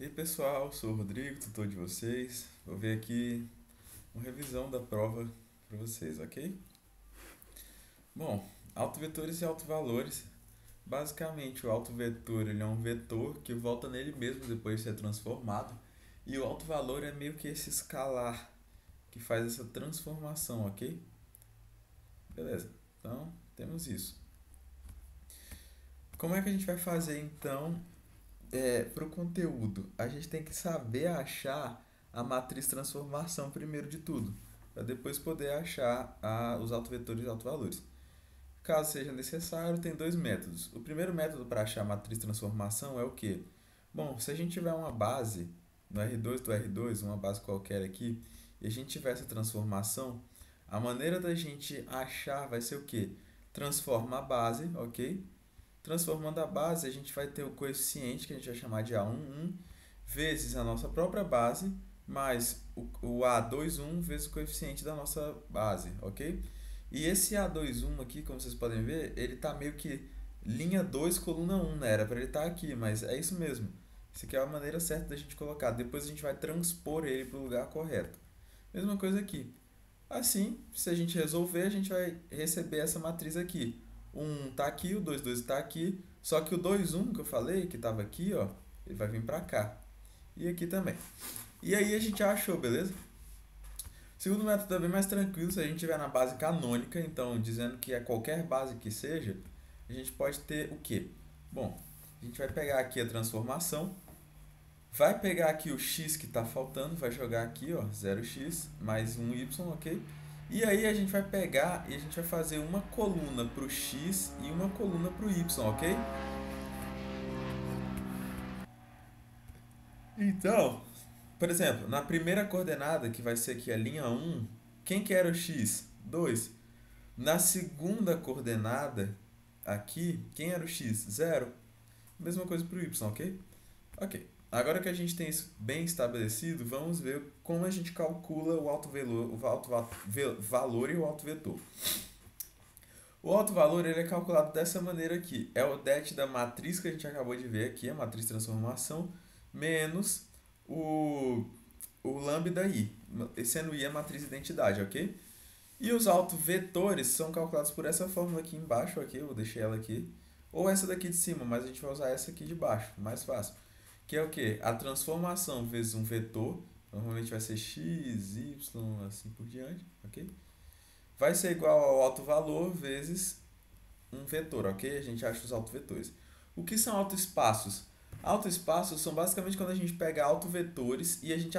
E aí pessoal, sou o Rodrigo, tutor de vocês. Vou ver aqui uma revisão da prova para vocês, ok? Bom, autovetores e autovalores. Basicamente, o autovetor ele é um vetor que volta nele mesmo depois de ser transformado. E o autovalor é meio que esse escalar que faz essa transformação, ok? Beleza, então temos isso. Como é que a gente vai fazer então para o conteúdo, a gente tem que saber achar a matriz transformação primeiro de tudo, para depois poder achar os autovetores e autovalores. Caso seja necessário, tem dois métodos. O primeiro método para achar a matriz transformação é o quê? Bom, se a gente tiver uma base no R2 do R2, uma base qualquer aqui, e a gente tiver essa transformação, a maneira da gente achar vai ser o quê? Transforma a base, ok? Transformando a base, a gente vai ter o coeficiente, que a gente vai chamar de A11, vezes a nossa própria base, mais o A21 vezes o coeficiente da nossa base, ok? E esse A21 aqui, como vocês podem ver, ele está meio que linha 2, coluna 1, né? Era para ele estar aqui, mas é isso mesmo. Isso aqui é a maneira certa da gente colocar. Depois a gente vai transpor ele para o lugar correto. Mesma coisa aqui. Assim, se a gente resolver, a gente vai receber essa matriz aqui. O 1 está aqui, o 2 está aqui, só que o 2 1 que eu falei, que estava aqui, ó, ele vai vir para cá. E aqui também. E aí a gente achou, beleza? O segundo método é bem mais tranquilo, se a gente estiver na base canônica, então dizendo que é qualquer base que seja, a gente pode ter o quê? Bom, a gente vai pegar aqui a transformação, vai pegar aqui o x que está faltando, vai jogar aqui, ó, 0x mais um y, ok? E aí a gente vai pegar e a gente vai fazer uma coluna para o x e uma coluna para o y, ok? Então, por exemplo, na primeira coordenada, que vai ser aqui a linha 1, quem que era o x? 2. Na segunda coordenada, aqui, quem era o x? 0. Mesma coisa para o y, ok? Ok. Agora que a gente tem isso bem estabelecido, vamos ver como a gente calcula o alto valor e o alto vetor. O alto valor ele é calculado dessa maneira aqui. É o det da matriz que a gente acabou de ver aqui, a matriz transformação, menos o, o lambda i, sendo i a matriz identidade, ok? E os autovetores são calculados por essa fórmula aqui embaixo, ok? Eu deixei ela aqui. Ou essa daqui de cima, mas a gente vai usar essa aqui de baixo, mais fácil. Que é o quê? A transformação vezes um vetor, normalmente vai ser x, y, assim por diante, ok? Vai ser igual ao alto valor vezes um vetor, ok? A gente acha os autovetores. O que são autoespaços? Autoespaços são basicamente quando a gente pega autovetores e a gente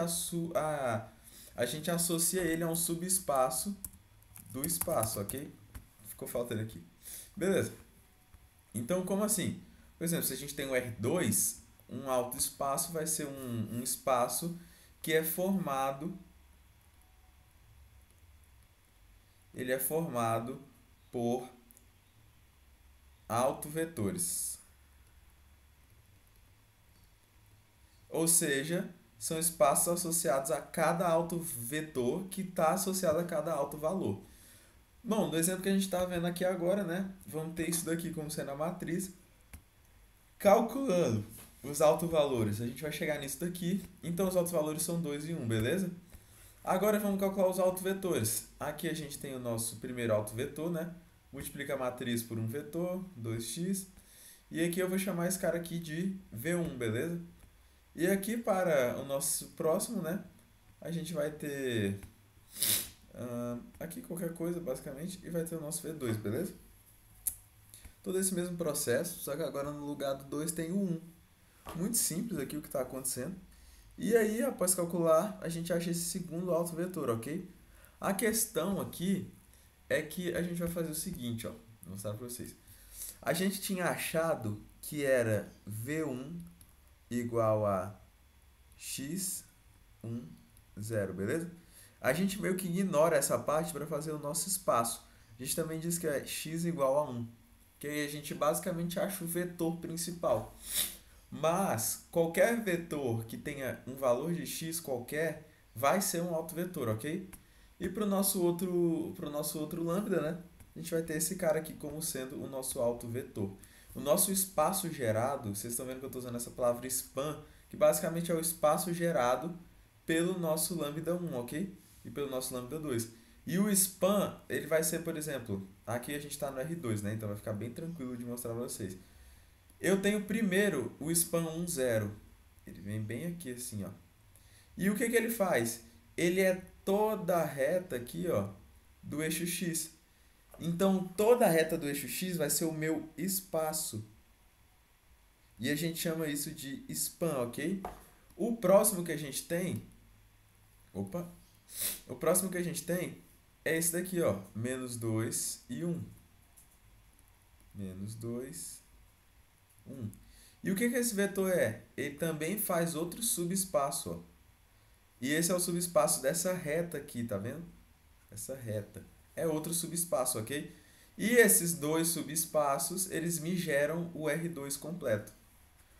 associa ele a um subespaço do espaço, ok? Ficou faltando aqui. Beleza. Então, como assim? Por exemplo, se a gente tem o R2, um autoespaço vai ser um espaço que é formado, ele é formado por autovetores. Ou seja, são espaços associados a cada autovetor que está associado a cada autovalor. Bom, do exemplo que a gente está vendo aqui agora, né? Vamos ter isso daqui como sendo a matriz. Calculando os autovalores, a gente vai chegar nisso daqui. Então, os autovalores são 2 e 1, beleza? Agora vamos calcular os autovetores. Aqui a gente tem o nosso primeiro autovetor, né? Multiplica a matriz por um vetor, 2x. E aqui eu vou chamar esse cara aqui de V1, beleza? E aqui para o nosso próximo, né? A gente vai ter aqui qualquer coisa, basicamente, e vai ter o nosso V2, beleza? Todo esse mesmo processo, só que agora no lugar do 2 tem o 1. Muito simples aqui o que está acontecendo. E aí, após calcular, a gente acha esse segundo autovetor, ok? A questão aqui é que a gente vai fazer o seguinte, ó. Vou mostrar para vocês. A gente tinha achado que era V1 igual a x1, 0, beleza? A gente meio que ignora essa parte para fazer o nosso espaço. A gente também diz que é x igual a 1, que aí a gente basicamente acha o vetor principal. Mas qualquer vetor que tenha um valor de x qualquer vai ser um autovetor, ok? E para o nosso outro lambda, né? A gente vai ter esse cara aqui como sendo o nosso autovetor. O nosso espaço gerado, vocês estão vendo que eu estou usando essa palavra span, que basicamente é o espaço gerado pelo nosso lambda 1, ok? E pelo nosso lambda 2. E o span, ele vai ser, por exemplo, aqui a gente está no R2, né? Então vai ficar bem tranquilo de mostrar para vocês. Eu tenho primeiro o span 1, 0. Ele vem bem aqui assim, ó. E o que que ele faz? Ele é toda a reta aqui, ó, do eixo x. Então, toda a reta do eixo x vai ser o meu espaço. E a gente chama isso de span, ok? O próximo que a gente tem... Opa! O próximo que a gente tem é esse daqui, ó. Menos 2 e 1. Menos 2, 1. E o que que esse vetor é? Ele também faz outro subespaço, ó. E esse é o subespaço dessa reta aqui, tá vendo? Essa reta. É outro subespaço, ok? E esses dois subespaços, eles me geram o R2 completo.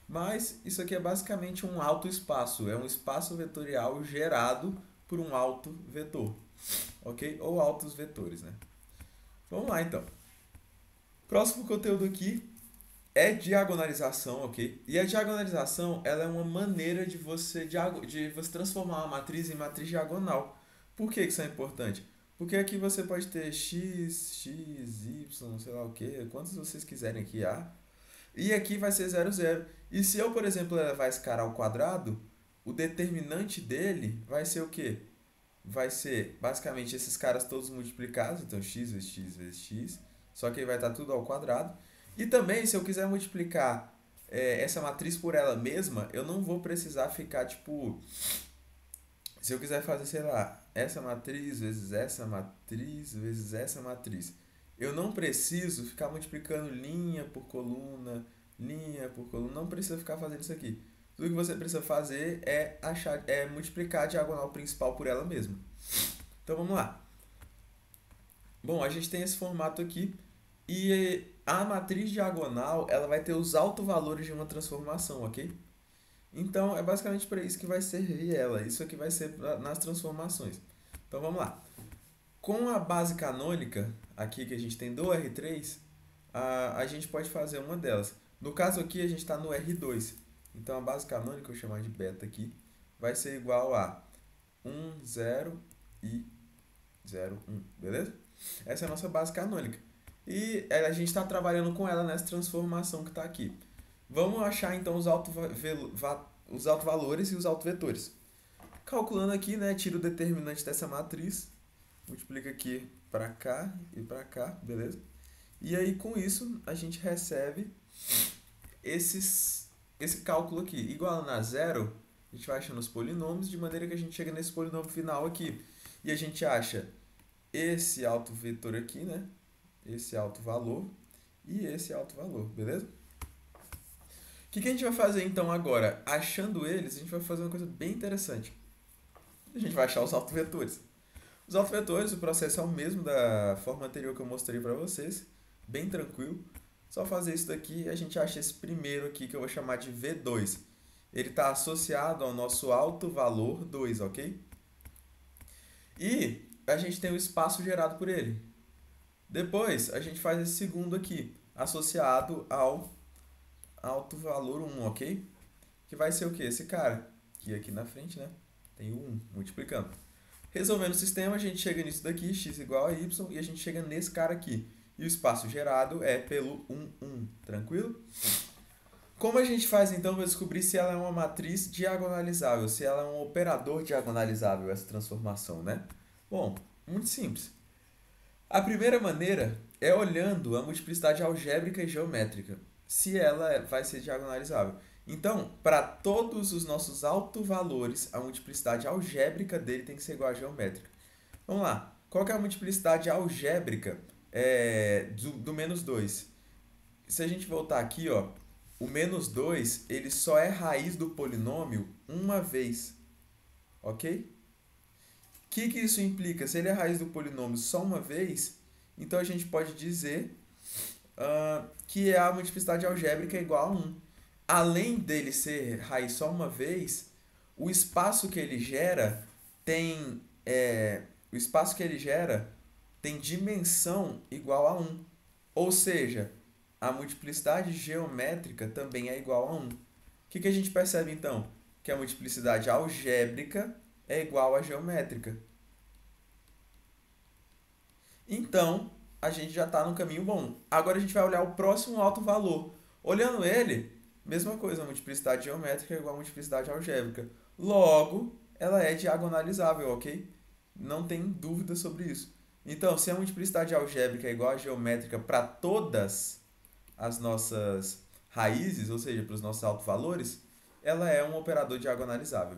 Mas isso aqui é basicamente um autoespaço. É um espaço vetorial gerado por um autovetor. Ok? Ou altos vetores, né? Vamos lá, então. Próximo conteúdo aqui é diagonalização, ok? E a diagonalização, ela é uma maneira de você transformar uma matriz em matriz diagonal. Por que isso é importante? Porque aqui você pode ter x, y, sei lá o que, quantos vocês quiserem aqui, A. E aqui vai ser 0, 0. E se eu, por exemplo, levar esse cara ao quadrado, o determinante dele vai ser o quê? Vai ser basicamente esses caras todos multiplicados, então x vezes x vezes x, só que aí vai estar tudo ao quadrado. E também, se eu quiser multiplicar essa matriz por ela mesma, eu não vou precisar ficar, tipo... Se eu quiser fazer, sei lá, essa matriz vezes essa matriz vezes essa matriz, eu não preciso ficar multiplicando linha por coluna, não precisa ficar fazendo isso aqui. Tudo que você precisa fazer é multiplicar a diagonal principal por ela mesma. Então vamos lá. Bom, a gente tem esse formato aqui e a matriz diagonal ela vai ter os autovalores de uma transformação, ok? Então é basicamente para isso que vai servir ela. Isso aqui vai ser nas transformações. Então vamos lá. Com a base canônica, aqui que a gente tem do R3, a gente pode fazer uma delas. No caso aqui, a gente está no R2. Então, a base canônica, eu vou chamar de beta aqui, vai ser igual a 1, 0 e 0, 1. Beleza? Essa é a nossa base canônica. E a gente está trabalhando com ela nessa transformação que está aqui. Vamos achar, então, os autovalores e os autovetores. Calculando aqui, né, tira o determinante dessa matriz, multiplica aqui para cá e para cá, beleza? E aí, com isso, a gente recebe esse cálculo aqui. Igual a zero, a gente vai achando os polinômios, de maneira que a gente chega nesse polinômio final aqui. E a gente acha esse autovetor aqui, né? Esse autovalor e esse autovalor, beleza? O que a gente vai fazer, então, agora? Achando eles, a gente vai fazer uma coisa bem interessante. A gente vai achar os autovetores. Os autovetores, o processo é o mesmo da forma anterior que eu mostrei para vocês. Bem tranquilo. Só fazer isso daqui e a gente acha esse primeiro aqui que eu vou chamar de V2. Ele está associado ao nosso autovalor 2, ok? E a gente tem o espaço gerado por ele. Depois, a gente faz esse segundo aqui, associado ao autovalor 1, ok? Que vai ser o quê? Esse cara, que aqui na frente, né? Tem o 1, multiplicando. Resolvendo o sistema, a gente chega nisso daqui, x igual a y, e a gente chega nesse cara aqui. E o espaço gerado é pelo 1, 1. Tranquilo? Como a gente faz, então, para descobrir se ela é uma matriz diagonalizável, se ela é um operador diagonalizável, essa transformação, né? Bom, muito simples. A primeira maneira é olhando a multiplicidade algébrica e geométrica, se ela vai ser diagonalizável. Então, para todos os nossos autovalores, a multiplicidade algébrica dele tem que ser igual à geométrica. Vamos lá. Qual que é a multiplicidade algébrica do menos 2? Se a gente voltar aqui, ó, o menos 2 ele só é raiz do polinômio uma vez. Ok? O que isso implica? Se ele é raiz do polinômio só uma vez, então a gente pode dizer que a multiplicidade algébrica é igual a 1. Além dele ser raiz só uma vez, o espaço que ele gera tem dimensão igual a 1. Ou seja, a multiplicidade geométrica também é igual a 1. O que a gente percebe então? que a multiplicidade algébrica é igual à geométrica. Então, a gente já está no caminho bom. Agora a gente vai olhar o próximo alto valor. Olhando ele, mesma coisa, a multiplicidade geométrica é igual a multiplicidade algébrica. Logo, ela é diagonalizável, ok? Não tem dúvida sobre isso. Então, se a multiplicidade algébrica é igual à geométrica para todas as nossas raízes, ou seja, para os nossos altos valores, ela é um operador diagonalizável.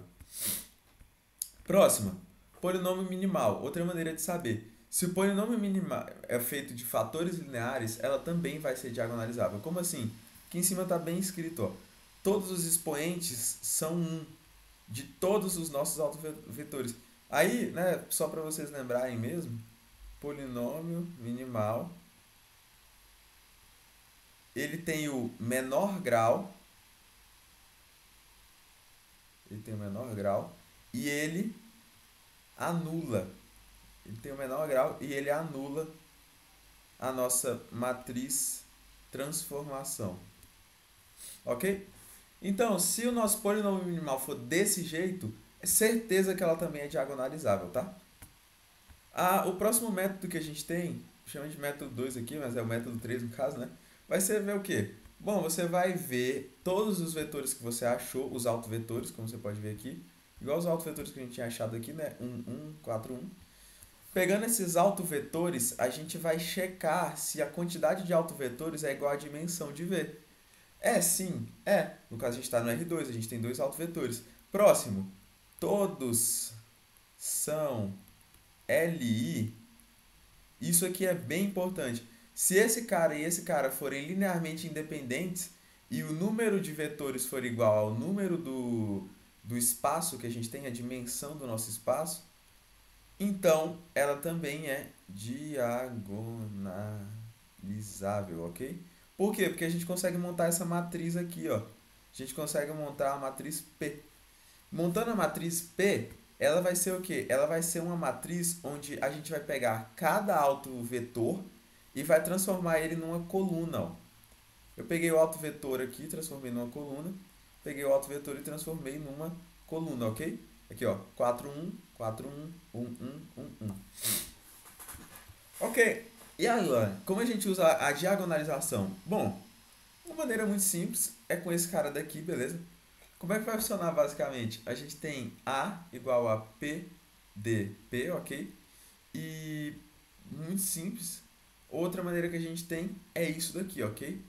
Próxima, polinômio minimal. Outra maneira de saber. Se o polinômio minimal é feito de fatores lineares, ela também vai ser diagonalizável. Como assim? Aqui em cima está bem escrito, ó. Todos os expoentes são 1 de todos os nossos autovetores. Aí, né, só para vocês lembrarem mesmo, polinômio minimal, ele tem o menor grau, e ele anula. Ele tem o menor grau e ele anula a nossa matriz transformação. Ok? Então, se o nosso polinômio minimal for desse jeito, é certeza que ela também é diagonalizável, tá? O próximo método que a gente tem, chama de método 2 aqui, mas é o método 3 no caso, né? Vai ser ver o quê? Bom, você vai ver todos os vetores que você achou, os autovetores, como você pode ver aqui, igual os autovetores que a gente tinha achado aqui, né? 1, 1, 4, 1. Pegando esses autovetores, a gente vai checar se a quantidade de autovetores é igual à dimensão de V. É, sim, é. No caso, a gente está no R2, a gente tem dois autovetores. Próximo, todos são LI. Isso aqui é bem importante. Se esse cara e esse cara forem linearmente independentes e o número de vetores for igual ao número do espaço que a gente tem, a dimensão do nosso espaço, então ela também é diagonalizável, ok? Por quê? Porque a gente consegue montar essa matriz aqui, ó. A gente consegue montar a matriz P. Montando a matriz P, ela vai ser o quê? Ela vai ser uma matriz onde a gente vai pegar cada autovetor e vai transformar ele numa coluna, ó. Eu peguei o autovetor aqui, transformei numa coluna. Peguei o autovetor e transformei numa coluna, ok? Aqui, ó, 4, 1, 4, 1, 1, 1, 1, 1. Ok. E agora, como a gente usa a diagonalização? Bom, uma maneira muito simples é com esse cara daqui, beleza? Como é que vai funcionar basicamente? A gente tem A igual a P dP, ok? E muito simples. Outra maneira que a gente tem é isso daqui, ok?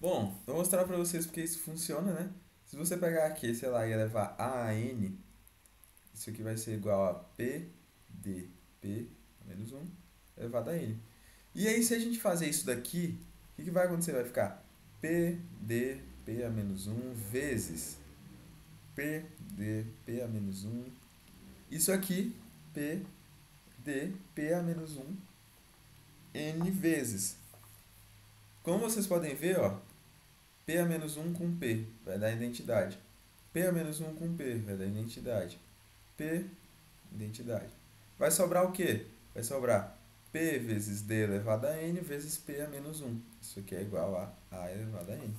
Bom, vou mostrar pra vocês porque isso funciona, né? Se você pegar aqui, sei lá, e levar A a N, isso aqui vai ser igual a P dP menos 1 elevado a N. E aí, se a gente fazer isso daqui, o que vai acontecer? Vai ficar P dP a menos 1 vezes P dP a menos 1. Isso aqui, P dP a menos 1 N vezes. Como vocês podem ver, ó, P a menos 1 com P vai dar identidade. P a menos 1 com P vai dar identidade. P, identidade. Vai sobrar o quê? Vai sobrar P vezes D elevado a N vezes P a menos 1. Isso aqui é igual a A elevado a N.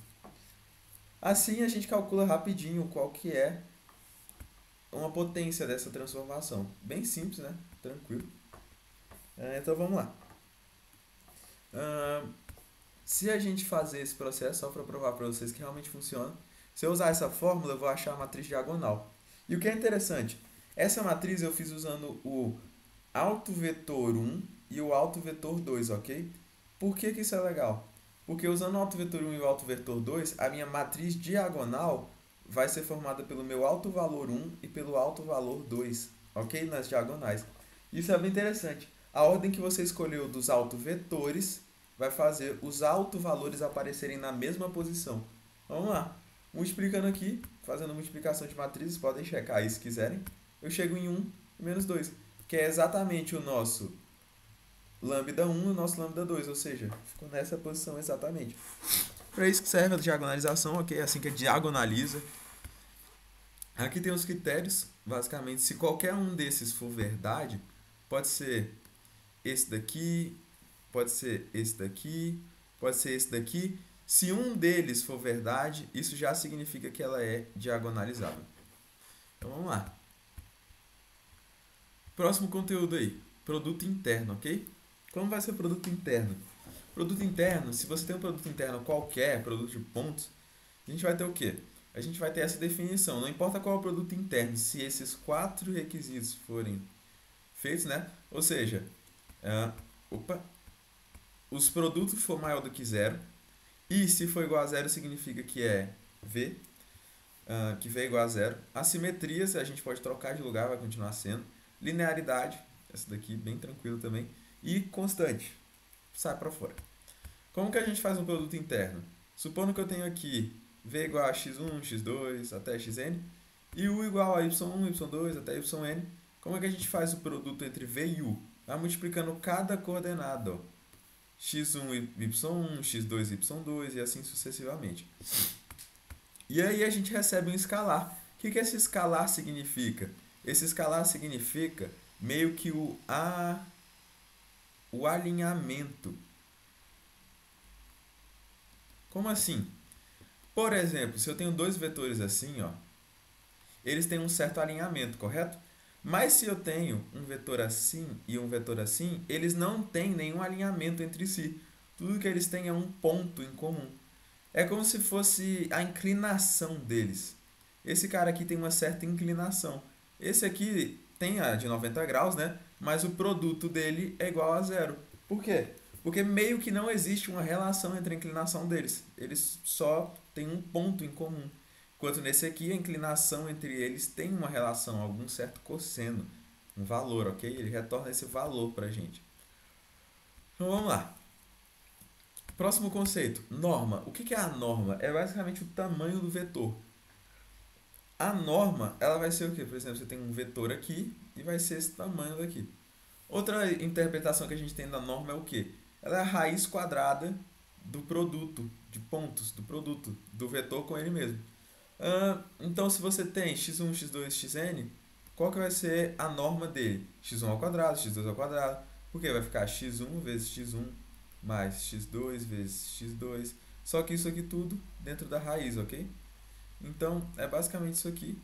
Assim a gente calcula rapidinho qual que é uma potência dessa transformação. Bem simples, né? Tranquilo. Então vamos lá. Se a gente fazer esse processo, só para provar para vocês que realmente funciona, se eu usar essa fórmula, eu vou achar a matriz diagonal. E o que é interessante, essa matriz eu fiz usando o autovetor 1 e o autovetor 2, ok? Por que isso é legal? Porque usando o autovetor 1 e o autovetor 2, a minha matriz diagonal vai ser formada pelo meu autovalor 1 e pelo autovalor 2, ok? Nas diagonais. Isso é bem interessante. A ordem que você escolheu dos autovetores vai fazer os autovalores aparecerem na mesma posição. Vamos lá. Multiplicando aqui, fazendo multiplicação de matrizes, podem checar aí se quiserem. Eu chego em 1 e menos 2, que é exatamente o nosso lambda 1 e o nosso lambda 2, ou seja, ficou nessa posição exatamente. Para isso que serve a diagonalização, ok? Assim que diagonaliza. Aqui tem os critérios, basicamente, se qualquer um desses for verdade, pode ser esse daqui, pode ser esse daqui, pode ser esse daqui. Se um deles for verdade, isso já significa que ela é diagonalizável. Então vamos lá. Próximo conteúdo aí, produto interno, ok? Como vai ser o produto interno? Produto interno, se você tem um produto interno qualquer, produto de pontos, a gente vai ter o quê? A gente vai ter essa definição, não importa qual é o produto interno, se esses 4 requisitos forem feitos, né? Ou seja, os produtos for maior do que zero, e se for igual a zero significa que é V, que V é igual a zero. Assimetria, se a gente pode trocar de lugar, vai continuar sendo. Linearidade, essa daqui bem tranquilo também. E constante, sai para fora. Como que a gente faz um produto interno? Supondo que eu tenho aqui V igual a x1, x2 até xn, e U igual a y1, y2 até yn. Como é que a gente faz o produto entre V e U? Vai multiplicando cada coordenada, ó. x1, y1, x2, y2 e assim sucessivamente. E aí a gente recebe um escalar. O que esse escalar significa? Esse escalar significa meio que o alinhamento. Como assim? Por exemplo, se eu tenho dois vetores assim, ó, eles têm um certo alinhamento, correto? Mas se eu tenho um vetor assim e um vetor assim, eles não têm nenhum alinhamento entre si. Tudo que eles têm é um ponto em comum. É como se fosse a inclinação deles. Esse cara aqui tem uma certa inclinação. Esse aqui tem a de 90 graus, né? Mas o produto dele é igual a zero. Por quê? Porque meio que não existe uma relação entre a inclinação deles. Eles só têm um ponto em comum. Enquanto nesse aqui, a inclinação entre eles tem uma relação, algum certo cosseno, um valor, ok? Ele retorna esse valor para a gente. Então vamos lá. Próximo conceito, norma. O que é a norma? É basicamente o tamanho do vetor. A norma, ela vai ser o quê? Por exemplo, você tem um vetor aqui e vai ser esse tamanho daqui. Outra interpretação que a gente tem da norma é o quê? Ela é a raiz quadrada do produto, de pontos, do produto, do vetor com ele mesmo. Então, se você tem x1, x2, xn, qual que vai ser a norma dele? x1 ao quadrado, x2 ao quadrado. Porque vai ficar x1 vezes x1 mais x2 vezes x2. Só que isso aqui tudo dentro da raiz, ok? Então, é basicamente isso aqui.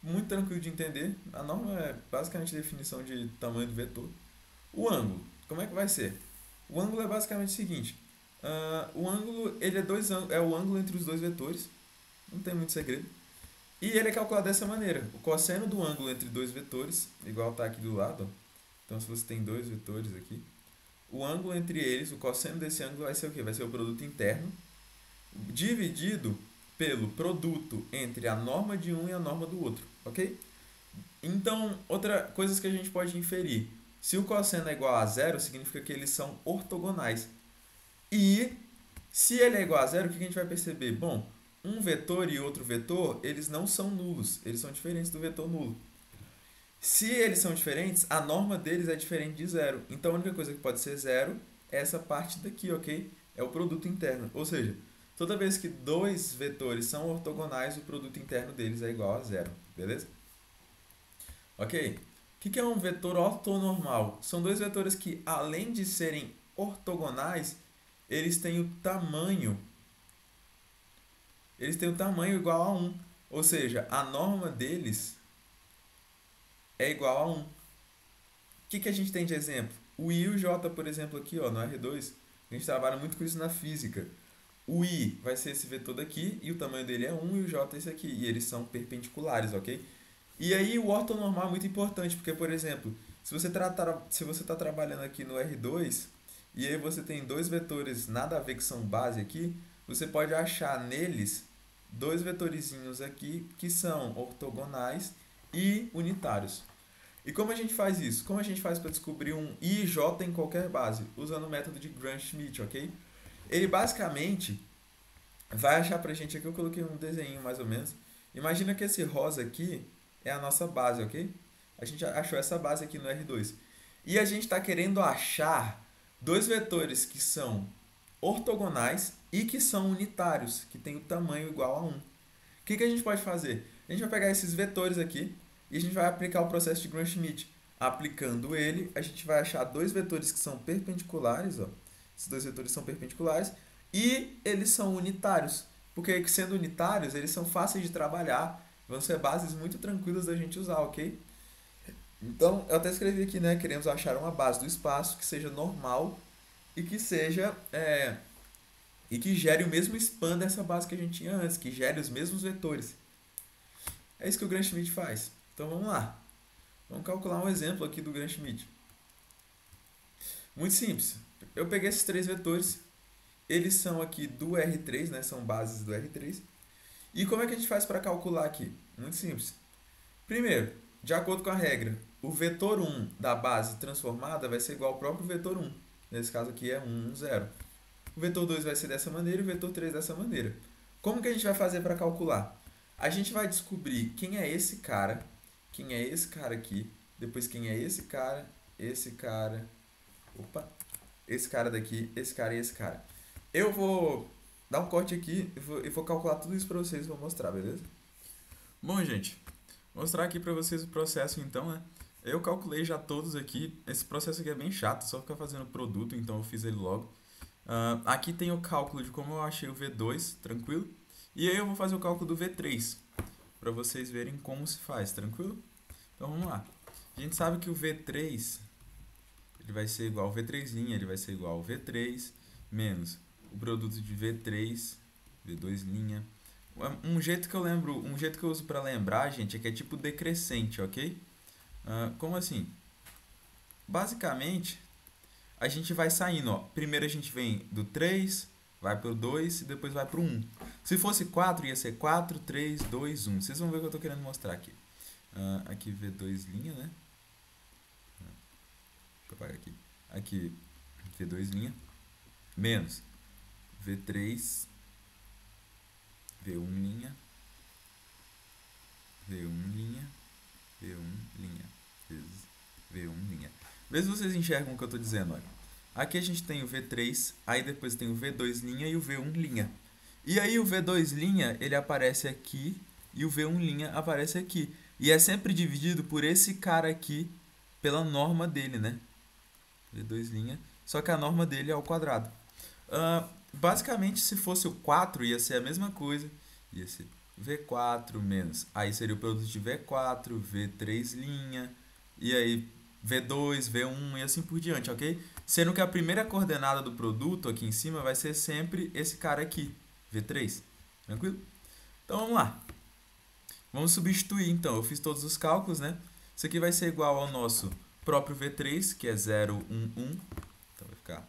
Muito tranquilo de entender. A norma é basicamente a definição de tamanho do vetor. O ângulo, como é que vai ser? O ângulo é basicamente o seguinte. O ângulo ele é o ângulo entre os dois vetores. Não tem muito segredo. E ele é calculado dessa maneira. O cosseno do ângulo entre dois vetores, igual está aqui do lado. Ó. Então, se você tem dois vetores aqui, o ângulo entre eles, o cosseno desse ângulo vai ser o quê? Vai ser o produto interno dividido pelo produto entre a norma de um e a norma do outro, ok? Então, outra coisa que a gente pode inferir. Se o cosseno é igual a zero, significa que eles são ortogonais. E se ele é igual a zero, o que a gente vai perceber? Bom, um vetor e outro vetor, eles não são nulos. Eles são diferentes do vetor nulo. Se eles são diferentes, a norma deles é diferente de zero. Então, a única coisa que pode ser zero é essa parte daqui, ok? É o produto interno. Ou seja, toda vez que dois vetores são ortogonais, o produto interno deles é igual a zero. Beleza? Ok? O que é um vetor ortonormal? São dois vetores que, além de serem ortogonais, eles têm o tamanho igual a 1. Ou seja, a norma deles é igual a 1. O que a gente tem de exemplo? O I e o J, por exemplo, aqui ó, no R2, a gente trabalha muito com isso na física. O I vai ser esse vetor daqui e o tamanho dele é 1 e o J é esse aqui. E eles são perpendiculares, ok? E aí o ortonormal é muito importante, porque, por exemplo, se você está trabalhando aqui no R2 e aí você tem dois vetores nada a ver que são base aqui, você pode achar neles dois vetorizinhos aqui que são ortogonais e unitários. E como a gente faz isso? Como a gente faz para descobrir um I e J em qualquer base? Usando o método de Gram-Schmidt, ok? Ele basicamente vai achar pra gente aqui, eu coloquei um desenho mais ou menos. Imagina que esse rosa aqui é a nossa base, ok? A gente achou essa base aqui no R2. E a gente está querendo achar dois vetores que são ortogonais e que são unitários, que têm o tamanho igual a 1. O que a gente pode fazer? A gente vai pegar esses vetores aqui e a gente vai aplicar o processo de Gram-Schmidt. Aplicando ele, a gente vai achar dois vetores que são perpendiculares, ó, Esses dois vetores são perpendiculares. E eles são unitários. Porque sendo unitários, eles são fáceis de trabalhar. Vão ser bases muito tranquilas da gente usar, ok? Então, eu até escrevi aqui, né? Queremos achar uma base do espaço que seja normal e que seja e que gere o mesmo span dessa base que a gente tinha antes, que gere os mesmos vetores. É isso que o Gram-Schmidt faz. Então vamos lá. Vamos calcular um exemplo aqui do Gram-Schmidt. Muito simples. Eu peguei esses três vetores, eles são aqui do R3, né? São bases do R3. E como é que a gente faz para calcular aqui? Muito simples. Primeiro, de acordo com a regra, o vetor 1 da base transformada vai ser igual ao próprio vetor 1. Nesse caso aqui é 1, 0. O vetor 2 vai ser dessa maneira e o vetor 3 dessa maneira. Como que a gente vai fazer para calcular? A gente vai descobrir quem é esse cara aqui, depois quem é esse cara, opa, esse cara daqui, esse cara e esse cara. Eu vou dar um corte aqui e vou calcular tudo isso para vocês e vou mostrar, beleza? Bom, gente, vou mostrar aqui para vocês o processo então, né? Eu calculei já todos aqui. Esse processo aqui é bem chato, só ficar fazendo produto, então eu fiz ele logo. Aqui tem o cálculo de como eu achei o V2, tranquilo? E aí eu vou fazer o cálculo do V3, para vocês verem como se faz, tranquilo? Então vamos lá. A gente sabe que o V3 ele vai ser igual ao V3', ele vai ser igual ao V3 menos o produto de V3, V2'. Um jeito que eu uso para lembrar, gente, é que é tipo decrescente, ok? Como assim? Basicamente, a gente vai saindo, ó. Primeiro a gente vem do 3, vai pro 2 e depois vai pro 1. Se fosse 4, ia ser 4, 3, 2, 1. Vocês vão ver o que eu tô querendo mostrar aqui. Aqui V2', né? Deixa eu apagar aqui. Aqui V2', menos V3, V1', V1', V1', vezes V1'. Vê se vocês enxergam o que eu estou dizendo, olha. Aqui a gente tem o V3, aí depois tem o V2' e o V1'. E aí o V2', ele aparece aqui e o V1' aparece aqui. E é sempre dividido por esse cara aqui pela norma dele, né? V2', só que a norma dele é ao quadrado. Basicamente, se fosse o 4, ia ser a mesma coisa. Ia ser V4 menos. Aí seria o produto de V4, V3', e aí V2, V1 e assim por diante, ok? Sendo que a primeira coordenada do produto aqui em cima vai ser sempre esse cara aqui, V3. Tranquilo? Então vamos lá. Vamos substituir então. Eu fiz todos os cálculos, né? Isso aqui vai ser igual ao nosso próprio V3, que é 0, 1, 1. Então vai ficar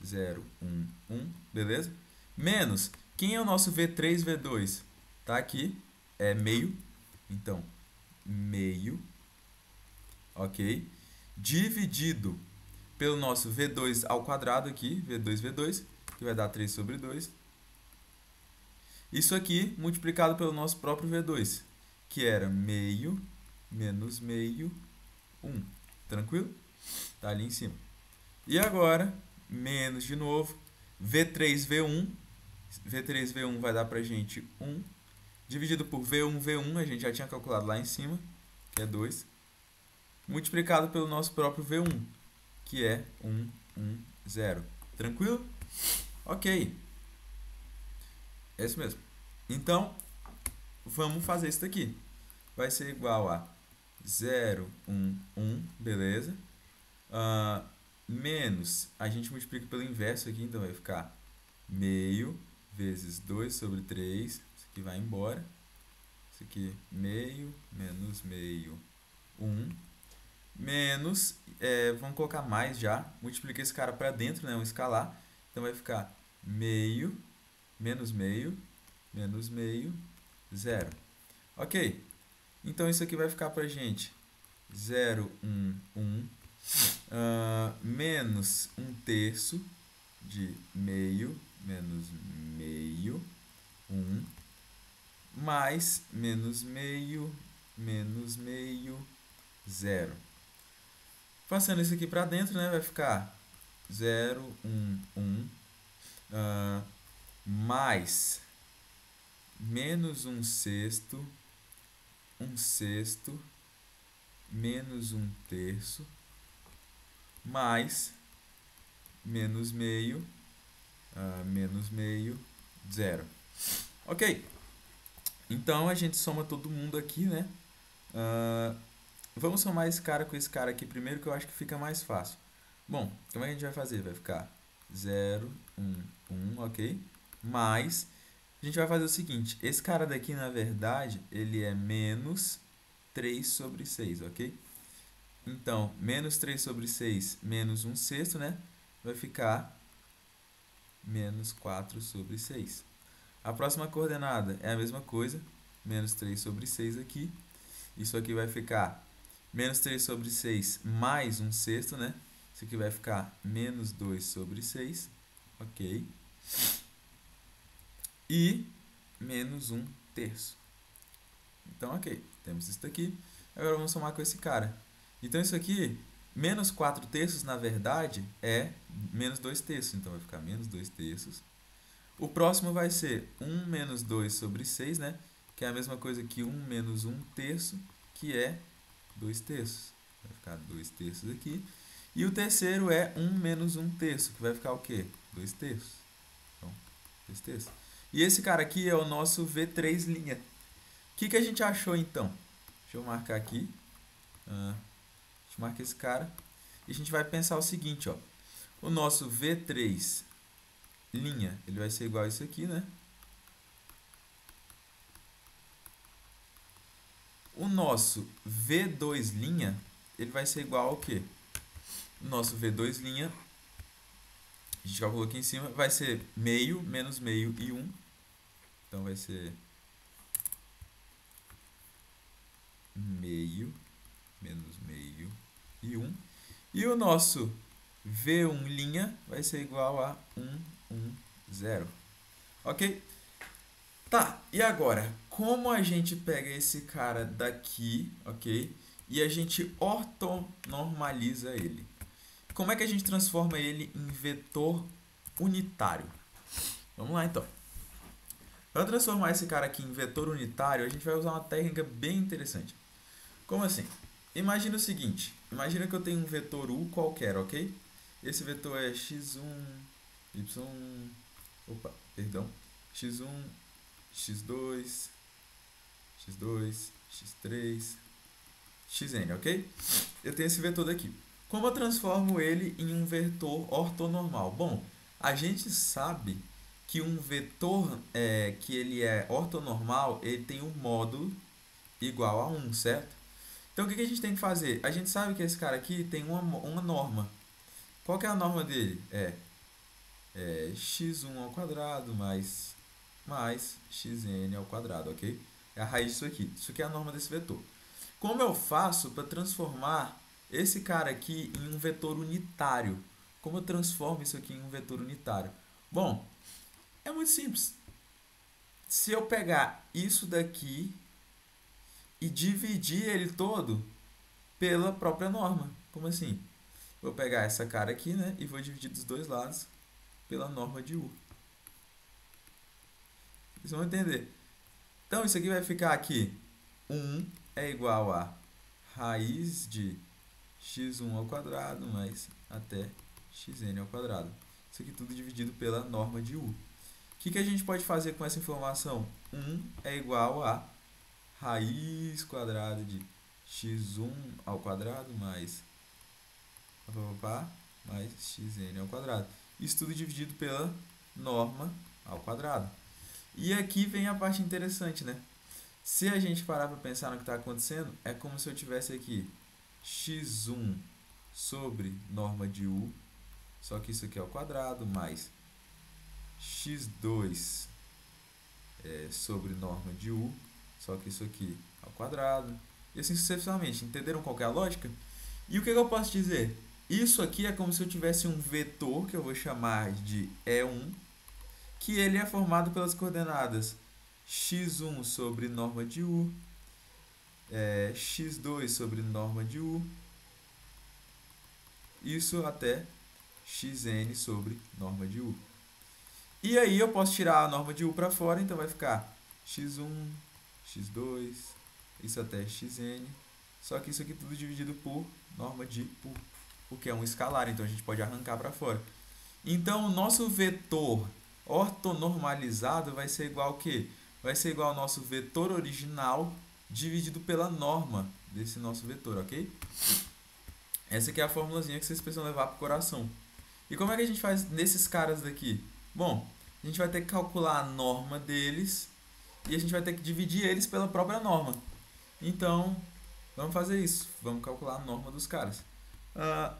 0, 1, 1, beleza? Menos, quem é o nosso V3, V2? Tá aqui, é meio, então, meio, ok? Dividido pelo nosso V2 ao quadrado aqui, V2, V2, que vai dar 3 sobre 2. Isso aqui multiplicado pelo nosso próprio V2, que era meio menos meio, 1. Tranquilo? Tá ali em cima. E agora, menos de novo, V3, V1. V3, V1 vai dar pra gente 1. Dividido por V1, V1, a gente já tinha calculado lá em cima, que é 2. Multiplicado pelo nosso próprio V1, que é 1, 1, 0. Tranquilo? Ok. É isso mesmo. Então, vamos fazer isso daqui. Vai ser igual a 0, 1, 1, beleza? Menos, a gente multiplica pelo inverso aqui, então vai ficar meio vezes 2 sobre 3. Isso aqui vai embora. Isso aqui, meio, menos meio, 1. Menos, vamos colocar mais já. Multiplica esse cara para dentro, né? Um escalar. Então vai ficar meio, menos meio, 0. Ok. Então isso aqui vai ficar pra gente 0, 1, 1. Menos 1/3 de meio, menos meio, 1. Mais menos meio, 0. Passando isso aqui para dentro, né, vai ficar 0, 1, 1. Mais menos 1/6, 1/6, menos 1/3, mais menos meio, menos meio, zero. Ok, então a gente soma todo mundo aqui, né? Vamos somar esse cara com esse cara aqui primeiro, que eu acho que fica mais fácil. Bom, como é que a gente vai fazer? Vai ficar 0, 1, 1, ok? Mais, a gente vai fazer o seguinte, esse cara daqui, na verdade, ele é menos 3 sobre 6, ok? Então, menos 3 sobre 6 menos 1 sexto, né? Vai ficar menos 4 sobre 6. A próxima coordenada é a mesma coisa, menos 3 sobre 6 aqui. Isso aqui vai ficar menos 3 sobre 6 mais 1 sexto, né? Isso aqui vai ficar menos 2 sobre 6, ok? E menos 1 terço. Então, ok, temos isso daqui. Agora vamos somar com esse cara. Então, isso aqui, menos 4 terços, na verdade, é menos 2 terços. Então, vai ficar menos 2 terços. O próximo vai ser 1 menos 2 sobre 6, né? Que é a mesma coisa que 1 menos 1 terço, que é 2 terços. Vai ficar 2 terços aqui. E o terceiro é 1 menos 1 terço, que vai ficar o quê? 2 terços. Então, 2 terços. E esse cara aqui é o nosso V3'. O que a gente achou, então? Deixa eu marcar aqui. Deixa eu marcar esse cara. E a gente vai pensar o seguinte, ó. O nosso V3', ele vai ser igual a isso aqui, né? O nosso V2', ele vai ser igual ao quê? O nosso V2', a gente calculou aqui em cima, vai ser meio, menos meio e 1. Então, vai ser meio, menos meio e 1. E o nosso V1' vai ser igual a 1, 1, 0. Ok? Tá, e agora? Como a gente pega esse cara daqui, ok? E a gente ortonormaliza ele. Como é que a gente transforma ele em vetor unitário? Vamos lá, então. Para transformar esse cara aqui em vetor unitário, a gente vai usar uma técnica bem interessante. Como assim? Imagina o seguinte, imagina que eu tenho um vetor U qualquer, ok? Esse vetor é x1, y1, x1, x2, x2, x3, xn, ok? Eu tenho esse vetor daqui. Como eu transformo ele em um vetor ortonormal? Bom, a gente sabe que um vetor que ele é ortonormal, ele tem um módulo igual a 1, certo? Então, o que a gente tem que fazer? A gente sabe que esse cara aqui tem uma norma. Qual que é a norma dele? É x1 ao quadrado mais xn ao quadrado, ok? É a raiz disso aqui. Isso aqui é a norma desse vetor. Como eu faço para transformar esse cara aqui em um vetor unitário? Como eu transformo isso aqui em um vetor unitário? Bom, é muito simples. Se eu pegar isso daqui e dividir ele todo pela própria norma. Como assim? Vou pegar essa cara aqui, né? E vou dividir dos dois lados pela norma de U. Vocês vão entender. Então, isso aqui vai ficar aqui. 1 é igual a raiz de x1 ao quadrado mais até xn ao quadrado. Isso aqui tudo dividido pela norma de U. O que a gente pode fazer com essa informação? 1 é igual a raiz quadrada de x1 ao quadrado mais xn ao quadrado. Isso tudo dividido pela norma ao quadrado. E aqui vem a parte interessante, né? Se a gente parar para pensar no que está acontecendo, é como se eu tivesse aqui x1 sobre norma de U, só que isso aqui é ao quadrado, mais x2 sobre norma de U, só que isso aqui ao quadrado, e assim sucessivamente. Entenderam qual que é a lógica? E o que eu posso dizer? Isso aqui é como se eu tivesse um vetor, que eu vou chamar de E1, que ele é formado pelas coordenadas x1 sobre norma de U, x2 sobre norma de U, isso até xn sobre norma de U. E aí eu posso tirar a norma de U para fora, então vai ficar x1, x2, isso até xn, só que isso aqui tudo dividido por norma de U, porque é um escalar, então a gente pode arrancar para fora. Então, o nosso vetor ortonormalizado vai ser igual ao quê? Vai ser igual ao nosso vetor original dividido pela norma desse nosso vetor, ok? Essa aqui é a formulazinha que vocês precisam levar para o coração. E como é que a gente faz nesses caras daqui? Bom, a gente vai ter que calcular a norma deles e a gente vai ter que dividir eles pela própria norma. Então, vamos fazer isso. Vamos calcular a norma dos caras. Ah,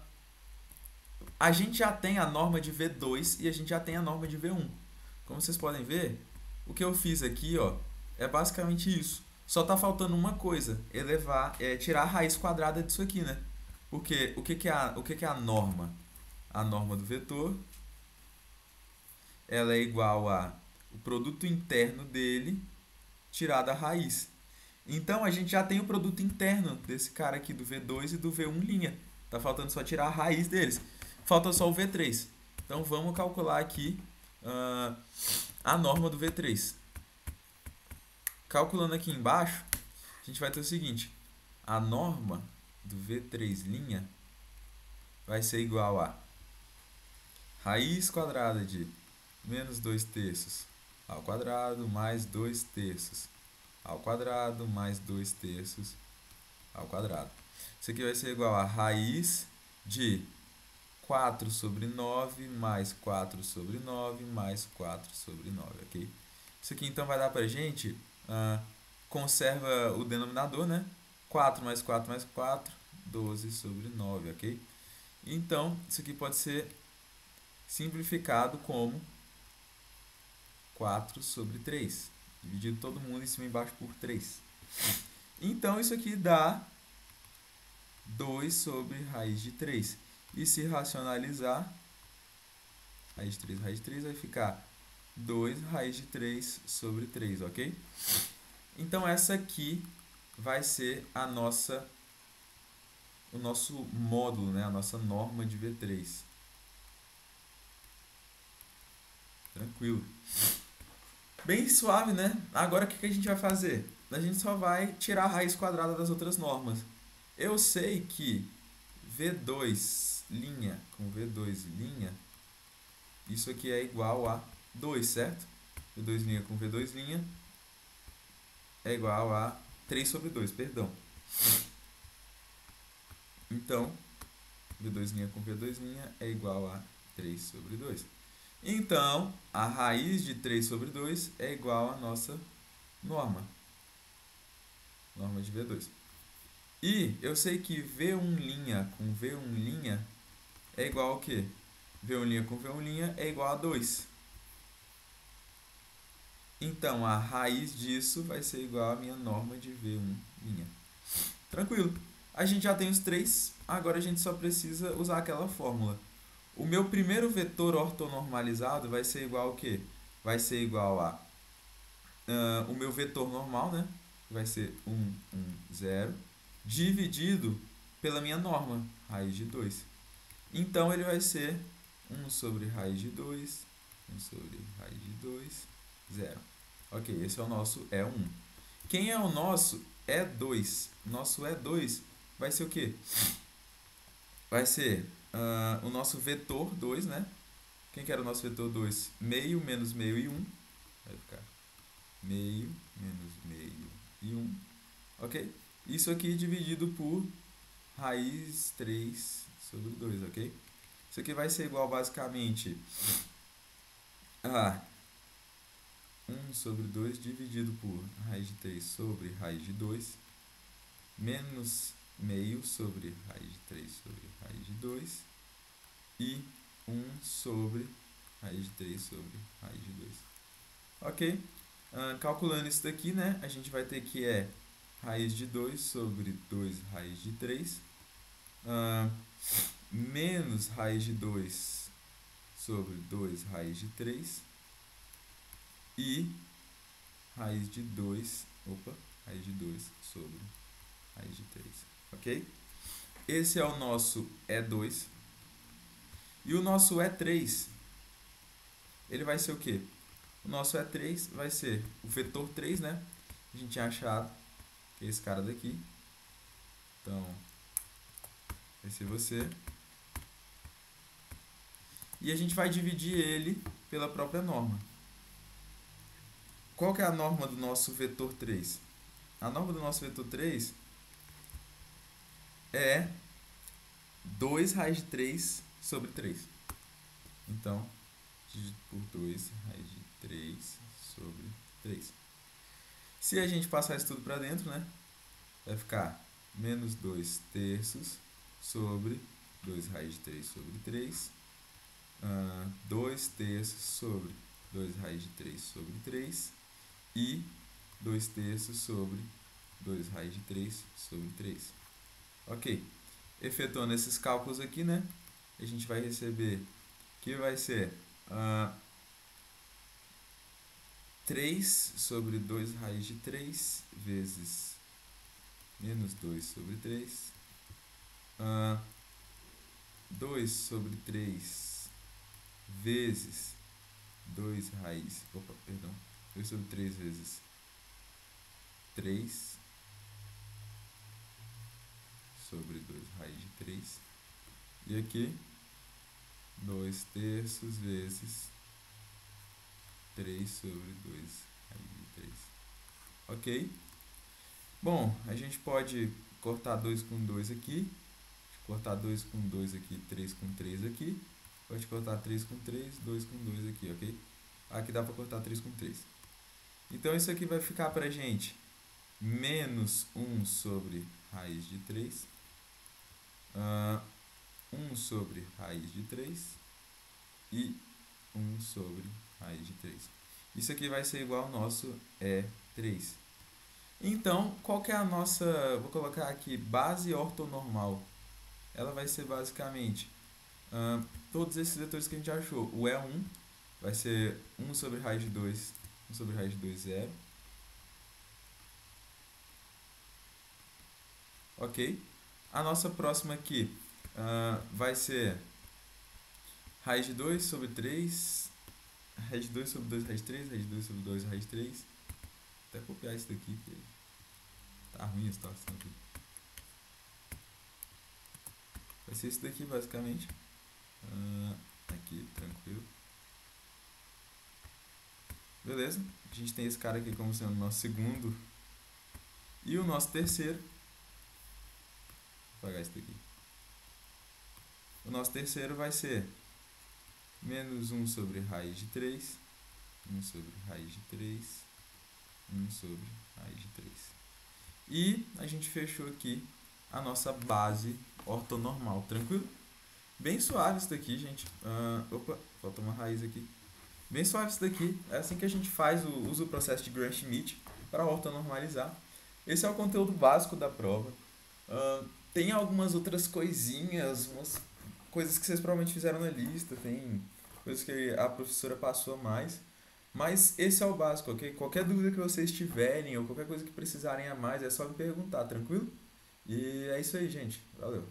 a gente já tem a norma de V2 e a gente já tem a norma de V1. Como vocês podem ver, o que eu fiz aqui, ó, é basicamente isso. Só está faltando uma coisa, tirar a raiz quadrada disso aqui, né? Porque o que é a norma? A norma do vetor, ela é igual a o produto interno dele tirado a raiz. Então a gente já tem o produto interno desse cara aqui do V2 e do V1'. Tá faltando só tirar a raiz deles. Falta só o V3. Então vamos calcular aqui a norma do V3. Calculando aqui embaixo, a gente vai ter o seguinte. A norma do V3' vai ser igual a raiz quadrada de menos 2 terços ao quadrado mais 2 terços ao quadrado mais 2 terços ao quadrado. Isso aqui vai ser igual a raiz de 4 sobre 9 mais 4 sobre 9 mais 4 sobre 9, ok? Isso aqui então vai dar pra gente, conserva o denominador, né? 4 mais 4 mais 4, 12 sobre 9, ok? Então, isso aqui pode ser simplificado como 4 sobre 3. Dividido todo mundo em cima e embaixo por 3. Então, isso aqui dá 2 sobre raiz de 3. E se racionalizar, raiz de 3 vai ficar 2 raiz de 3 sobre 3, ok? Então, essa aqui vai ser o nosso módulo, né? A nossa norma de V3. Tranquilo. Bem suave, né? Agora o que a gente vai fazer? A gente só vai tirar a raiz quadrada das outras normas. Eu sei que V2' com V2', isso aqui é igual a 2, certo? V2' com V2' é igual a 3 sobre 2, perdão. Então, V2' com V2' é igual a 3 sobre 2. Então, a raiz de 3 sobre 2 é igual à nossa norma. Norma de V2. E eu sei que V1' com V1' é igual ao quê? V1' com V1' é igual a 2. Então, a raiz disso vai ser igual à minha norma de V1'. Tranquilo. A gente já tem os três, agora a gente só precisa usar aquela fórmula. O meu primeiro vetor ortonormalizado vai ser igual ao quê? Vai ser igual a o meu vetor normal, né? Vai ser 1, 1, 0, dividido pela minha norma, raiz de 2. Então, ele vai ser 1 sobre raiz de 2, 1 sobre raiz de 2, 0. Ok, esse é o nosso E1. Quem é o nosso E2? Nosso E2 vai ser o quê? Vai ser o nosso vetor 2, né? Quem que era o nosso vetor 2? Meio menos meio e 1. Vai ficar meio menos meio e 1. Ok? Isso aqui dividido por raiz 3 sobre 2, ok? Isso aqui vai ser igual basicamente a 1 sobre 2 dividido por raiz de 3 sobre raiz de 2 menos meio sobre raiz de 3 sobre raiz de 2 e 1 sobre raiz de 3 sobre raiz de 2. Ok? Calculando isso daqui, né? A gente vai ter que raiz de 2 sobre 2 raiz de 3 menos raiz de 2 sobre 2 raiz de 3 e raiz de 2 sobre raiz de 3, ok? Esse é o nosso E2. E o nosso E3, ele vai ser o quê? O nosso E3 vai ser o vetor 3, né? A gente tinha achado, que é esse cara daqui. Então, vai ser você. e a gente vai dividir ele pela própria norma. Qual que é a norma do nosso vetor 3? A norma do nosso vetor 3 é 2 raiz de 3 sobre 3. Então, dividido por 2 raiz de 3 sobre 3. Se a gente passar isso tudo para dentro, né, vai ficar menos 2 terços sobre 2 raiz de 3 sobre 3. 2 terços sobre 2 raiz de 3 sobre 3. E 2 terços sobre 2 raiz de 3 sobre 3. Ok. Efetuando esses cálculos aqui, né, a gente vai receber que vai ser 3 sobre 2 raiz de 3 vezes menos 2 sobre 3. 2 sobre 3 vezes 2 raiz... 2 sobre 3 vezes 3 sobre 2 raiz de 3. E aqui, 2 terços vezes 3 sobre 2 raiz de 3. Ok? Bom, a gente pode cortar 2 com 2 aqui. Cortar 2 com 2 aqui, 3 com 3 aqui. Pode cortar 3 com 3, 2 com 2 aqui, ok? Aqui dá para cortar 3 com 3. Então, isso aqui vai ficar para a gente menos 1 sobre raiz de 3. 1 sobre raiz de 3 e 1 sobre raiz de 3. Isso aqui vai ser igual ao nosso E3. Então, qual que é a nossa, vou colocar aqui, base ortonormal? Ela vai ser basicamente todos esses vetores que a gente achou. O E1 vai ser 1 sobre raiz de 2, 1 sobre raiz de 2, 0. Ok? A nossa próxima aqui vai ser raiz de 2 sobre 3, raiz de 2 sobre 2 raiz de 3, raiz de 2 sobre 2 raiz de 3. Vou até copiar isso daqui, porque tá ruim a situação aqui. Vai ser isso daqui, basicamente. Aqui, tranquilo. Beleza? A gente tem esse cara aqui como sendo o nosso segundo. E o nosso terceiro. Vou apagar isso daqui. O nosso terceiro vai ser menos 1 sobre raiz de 3. 1 sobre raiz de 3. 1 sobre raiz de 3. E a gente fechou aqui a nossa base ortonormal, tranquilo? Bem suave isso daqui, gente. Opa, falta uma raiz aqui. Bem suave isso daqui. É assim que a gente usa o processo de Gram-Schmidt para ortonormalizar. Esse é o conteúdo básico da prova. Tem algumas outras coisinhas, umas coisas que vocês provavelmente fizeram na lista, tem coisas que a professora passou a mais. Mas esse é o básico, ok? Qualquer dúvida que vocês tiverem ou qualquer coisa que precisarem a mais, é só me perguntar, tranquilo? E é isso aí, gente. Valeu!